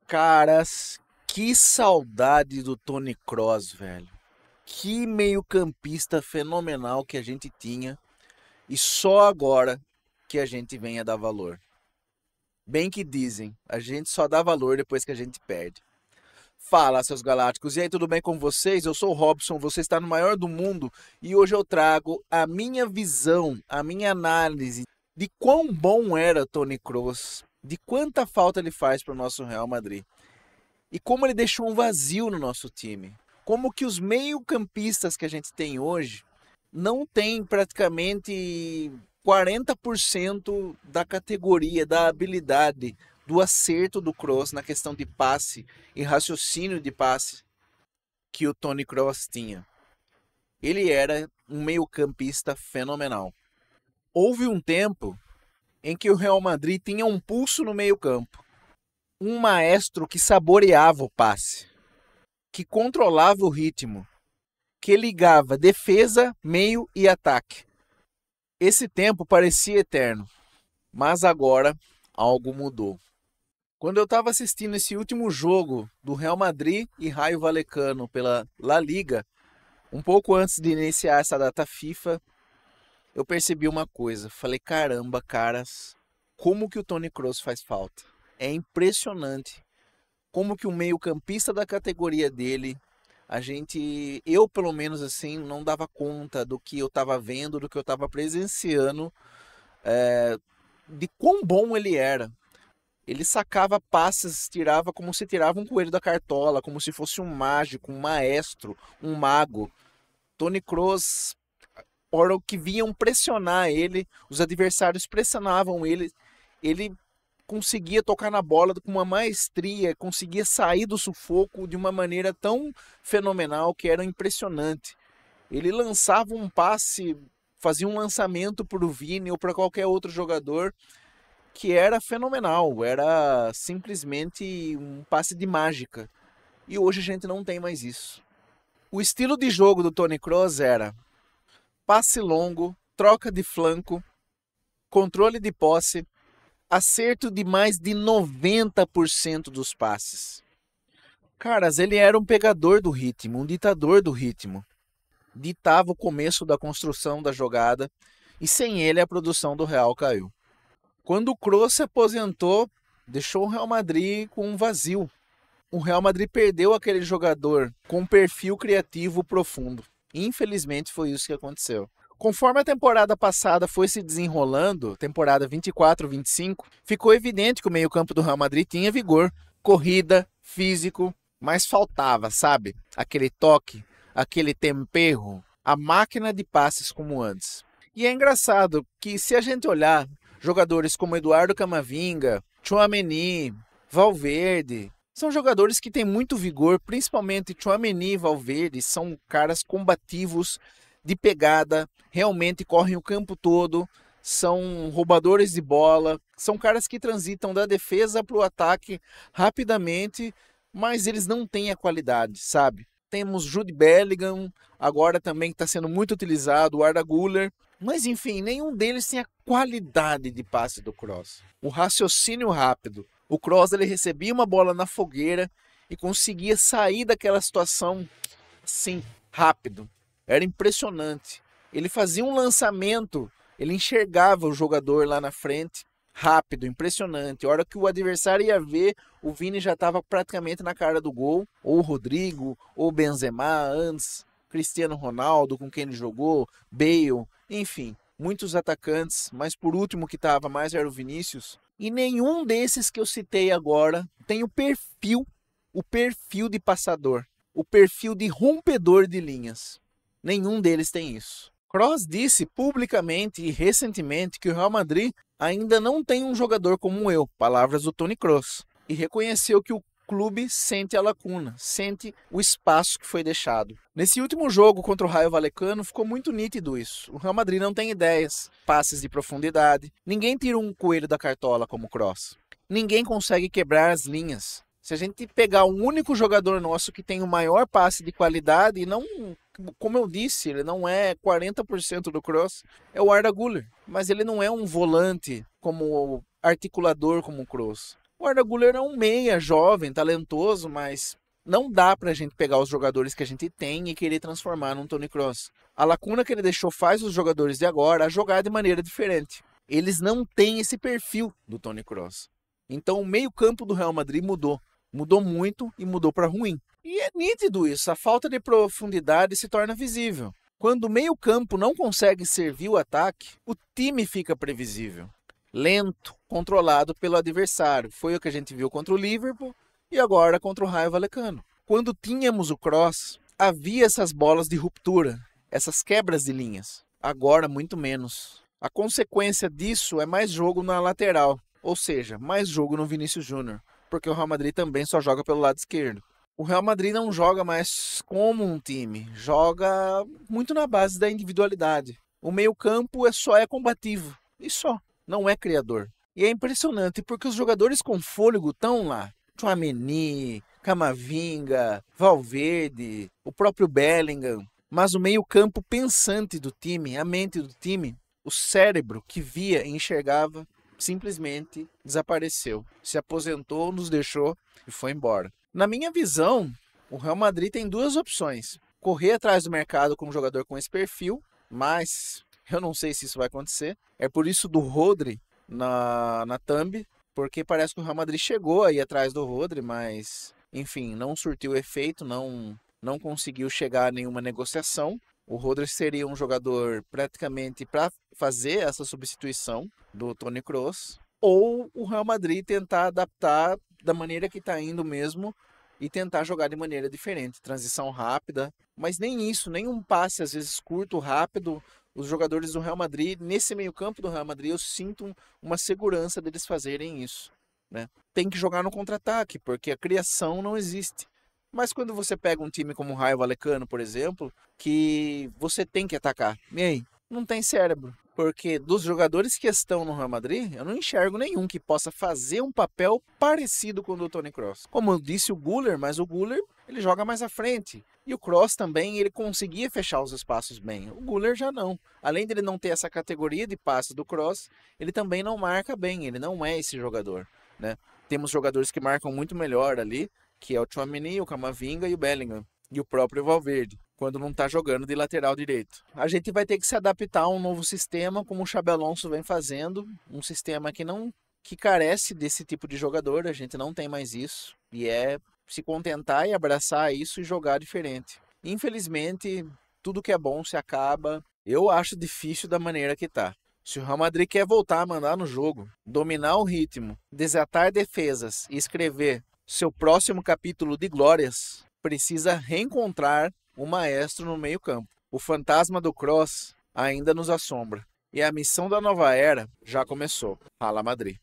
Caras, que saudade do Tony Kroos, velho. Que meio-campista fenomenal que a gente tinha e só agora que a gente vem a dar valor. Bem que dizem, a gente só dá valor depois que a gente perde. Fala, seus galácticos. E aí, tudo bem com vocês? Eu sou o Robson, você está no maior do mundo e hoje eu trago a minha visão, a minha análise de quão bom era Tony Kroos, de quanta falta ele faz para o nosso Real Madrid. E como ele deixou um vazio no nosso time. Como que os meio-campistas que a gente tem hoje não tem praticamente 40% da categoria, da habilidade, do acerto do Kroos na questão de passe e raciocínio de passe que o Tony Kroos tinha. Ele era um meio-campista fenomenal. Houve um tempo em que o Real Madrid tinha um pulso no meio-campo. Um maestro que saboreava o passe, que controlava o ritmo, que ligava defesa, meio e ataque. Esse tempo parecia eterno, mas agora algo mudou. Quando eu estava assistindo esse último jogo do Real Madrid e Raio Vallecano pela La Liga, um pouco antes de iniciar essa data FIFA, eu percebi uma coisa. Falei, caramba, caras, como que o Tony Kroos faz falta. É impressionante como que o meio-campista da categoria dele, eu pelo menos assim, não dava conta do que eu estava vendo, do que eu estava presenciando, de quão bom ele era. Ele sacava passes, tirava como se tirava um coelho da cartola, como se fosse um mágico, um maestro, um mago. Tony Kroos, hora que vinham pressionar ele, os adversários pressionavam ele conseguia tocar na bola com uma maestria, conseguia sair do sufoco de uma maneira tão fenomenal que era impressionante. Ele lançava um passe, fazia um lançamento para o Vini ou para qualquer outro jogador que era fenomenal, era simplesmente um passe de mágica. E hoje a gente não tem mais isso. O estilo de jogo do Tony Kroos era passe longo, troca de flanco, controle de posse, acerto de mais de 90% dos passes. Caras, ele era um pegador do ritmo, um ditador do ritmo. Ditava o começo da construção da jogada e sem ele a produção do Real caiu. Quando o Kroos se aposentou, deixou o Real Madrid com um vazio. O Real Madrid perdeu aquele jogador com um perfil criativo profundo. Infelizmente foi isso que aconteceu. Conforme a temporada passada foi se desenrolando, temporada 24-25, ficou evidente que o meio-campo do Real Madrid tinha vigor, corrida, físico, mas faltava, sabe? Aquele toque, aquele temperro, a máquina de passes como antes. E é engraçado que se a gente olhar jogadores como Eduardo Camavinga, Tchouaméni, Valverde, são jogadores que têm muito vigor, principalmente Tchouaméni e Valverde, são caras combativos, de pegada, realmente correm o campo todo, são roubadores de bola, são caras que transitam da defesa para o ataque rapidamente, mas eles não têm a qualidade, sabe? Temos Jude Bellingham, agora também está sendo muito utilizado, o Arda Güler, mas enfim, nenhum deles tem a qualidade de passe do Kroos. O raciocínio rápido. O Kroos ele recebia uma bola na fogueira e conseguia sair daquela situação assim, rápido. Era impressionante. Ele fazia um lançamento, ele enxergava o jogador lá na frente, rápido, impressionante. A hora que o adversário ia ver, o Vini já estava praticamente na cara do gol. Ou o Rodrigo, ou o Benzema antes, Cristiano Ronaldo com quem ele jogou, Bale, enfim, muitos atacantes, mas por último que estava mais era o Vinícius. E nenhum desses que eu citei agora tem o perfil de passador, o perfil de rompedor de linhas. Nenhum deles tem isso. Kroos disse publicamente e recentemente que o Real Madrid ainda não tem um jogador como eu, palavras do Tony Kroos, e reconheceu que o clube sente a lacuna, sente o espaço que foi deixado. Nesse último jogo contra o Raio Vallecano ficou muito nítido isso. O Real Madrid não tem ideias, passes de profundidade, ninguém tira um coelho da cartola como o Kroos. Ninguém consegue quebrar as linhas. Se a gente pegar um único jogador nosso que tem o maior passe de qualidade, e não, como eu disse, ele não é 40% do Kroos, é o Arda Güler. Mas ele não é um volante como articulador como o Kroos. O Arda Güler é um meia jovem, talentoso, mas não dá pra gente pegar os jogadores que a gente tem e querer transformar num Toni Kroos. A lacuna que ele deixou faz os jogadores de agora a jogar de maneira diferente. Eles não têm esse perfil do Toni Kroos. Então o meio-campo do Real Madrid mudou. Mudou muito e mudou para ruim. E é nítido isso, a falta de profundidade se torna visível. Quando o meio-campo não consegue servir o ataque, o time fica previsível. Lento, controlado pelo adversário. Foi o que a gente viu contra o Liverpool e agora contra o Raio Vallecano. Quando tínhamos o Kroos, havia essas bolas de ruptura, essas quebras de linhas. Agora, muito menos. A consequência disso é mais jogo na lateral, ou seja, mais jogo no Vinícius Júnior, porque o Real Madrid também só joga pelo lado esquerdo. O Real Madrid não joga mais como um time, joga muito na base da individualidade. O meio-campo só é combativo, e só, não é criador. E é impressionante porque os jogadores com fôlego estão lá. Tchouaméni, Camavinga, Valverde, o próprio Bellingham. Mas o meio-campo pensante do time, a mente do time, o cérebro que via e enxergava, simplesmente desapareceu. Se aposentou, nos deixou e foi embora. Na minha visão, o Real Madrid tem duas opções. Correr atrás do mercado com um jogador com esse perfil, mas eu não sei se isso vai acontecer. É por isso do Rodri na thumb, porque parece que o Real Madrid chegou aí atrás do Rodri, mas enfim, não surtiu efeito, não conseguiu chegar a nenhuma negociação. O Rodri seria um jogador praticamente para fazer essa substituição do Toni Kroos, ou o Real Madrid tentar adaptar da maneira que está indo mesmo e tentar jogar de maneira diferente, transição rápida, mas nem isso, nem um passe às vezes curto, rápido. Os jogadores do Real Madrid, nesse meio-campo do Real Madrid, eu sinto uma segurança deles fazerem isso, né? Tem que jogar no contra-ataque, porque a criação não existe. Mas quando você pega um time como o Raio Vallecano, por exemplo, que você tem que atacar, e aí? Não tem cérebro. Porque dos jogadores que estão no Real Madrid, eu não enxergo nenhum que possa fazer um papel parecido com o do Toni Kroos. Como eu disse, o Güler, mas o Güler ele joga mais à frente. E o Kroos também, ele conseguia fechar os espaços bem. O Güler já não. Além dele não ter essa categoria de passe do Kroos, ele também não marca bem, ele não é esse jogador, né? Temos jogadores que marcam muito melhor ali, que é o Tchouaméni, o Camavinga e o Bellingham. E o próprio Valverde, quando não está jogando de lateral direito. A gente vai ter que se adaptar a um novo sistema, como o Xabi Alonso vem fazendo, um sistema que carece desse tipo de jogador, a gente não tem mais isso, e é se contentar e abraçar isso e jogar diferente. Infelizmente, tudo que é bom se acaba. Eu acho difícil da maneira que tá. Se o Real Madrid quer voltar a mandar no jogo, dominar o ritmo, desatar defesas e escrever seu próximo capítulo de glórias, precisa reencontrar o maestro no meio-campo. O fantasma do Kroos ainda nos assombra. E a missão da nova era já começou. Fala Madrid.